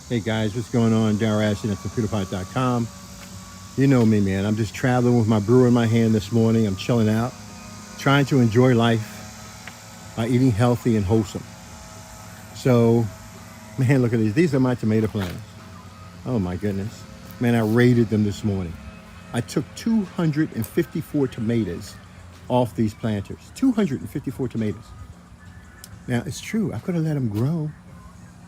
Hey guys, what's going on? Darryl Ashton at Torpedopot.com. You know me, man. I'm just traveling with my brewer in my hand this morning. I'm chilling out, trying to enjoy life by eating healthy and wholesome. So, man, look at these. These are my tomato plants. Oh my goodness. Man, I raided them this morning. I took 254 tomatoes off these planters. 254 tomatoes. Now, it's true. I could have let them grow.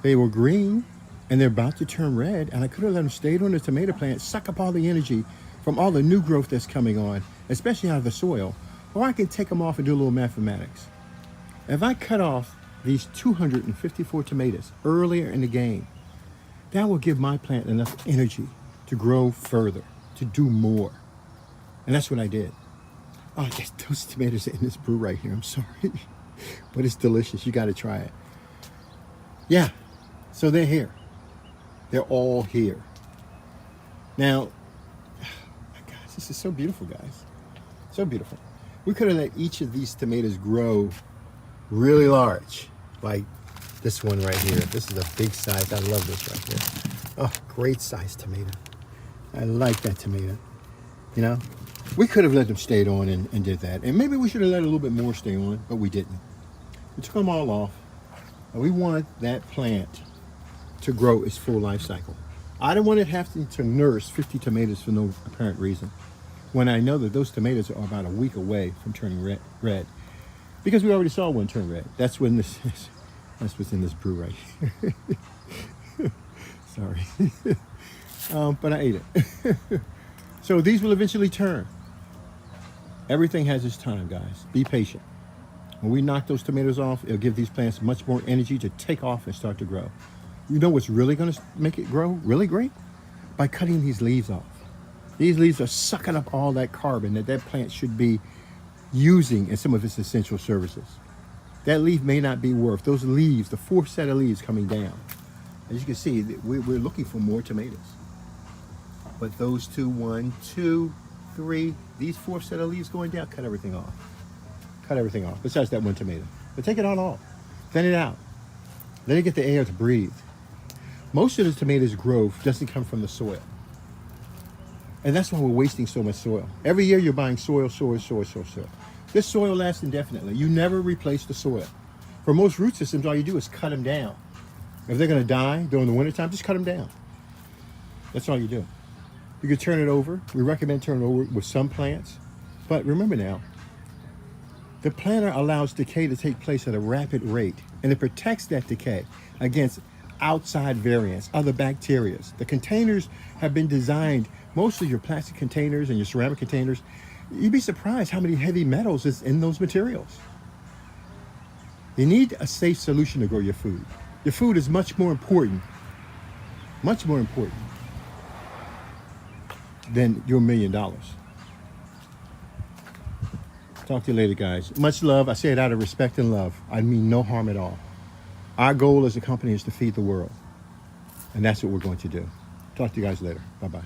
They were green and they're about to turn red, and I could have let them stay on the tomato plant, suck up all the energy from all the new growth that's coming on, especially out of the soil. Or I can take them off and do a little mathematics. If I cut off these 254 tomatoes earlier in the game, that will give my plant enough energy to grow further, to do more. And that's what I did. Oh, those tomatoes are in this brew right here. I'm sorry. But it's delicious. You got to try it. Yeah. So they're here. They're all here. Now, my gosh, this is so beautiful, guys. So beautiful. We could have let each of these tomatoes grow really large, like this one right here. This is a big size. I love this right here. Oh, great size tomato. I like that tomato. You know, we could have let them stay on and did that. And maybe we should have let a little bit more stay on, but we didn't. We took them all off. And we wanted that plant to grow its full life cycle. I don't want it having to nurse 50 tomatoes for no apparent reason, when I know that those tomatoes are about a week away from turning red. Because we already saw one turn red. That's when this is. That's what's in this brew right here. Sorry. But I ate it. So these will eventually turn. Everything has its time, guys. Be patient. When we knock those tomatoes off, it'll give these plants much more energy to take off and start to grow. You know what's really going to make it grow really great? By cutting these leaves off. These leaves are sucking up all that carbon that plant should be using in some of its essential services. That leaf may not be worth, those leaves, the fourth set of leaves coming down. As you can see, we're looking for more tomatoes. But those two, 1, 2, 3, these fourth set of leaves going down, cut everything off. Cut everything off, besides that one tomato. But take it all off. Thin it out. Let it get the air to breathe. Most of the tomatoes' growth doesn't come from the soil. And that's why we're wasting so much soil. Every year you're buying soil. This soil lasts indefinitely. You never replace the soil. For most root systems, all you do is cut them down. If they're going to die during the wintertime, just cut them down. That's all you do. You could turn it over. We recommend turning it over with some plants. But remember now, the planter allows decay to take place at a rapid rate, and it protects that decay against outside variants, other bacteria. The containers have been designed, most of your plastic containers and your ceramic containers, you'd be surprised how many heavy metals is in those materials. You need a safe solution to grow your food. Your food is much more important than your $1 million. Talk to you later, guys. Much love. I say it out of respect and love. I mean no harm at all. Our goal as a company is to feed the world. And that's what we're going to do. Talk to you guys later. Bye-bye.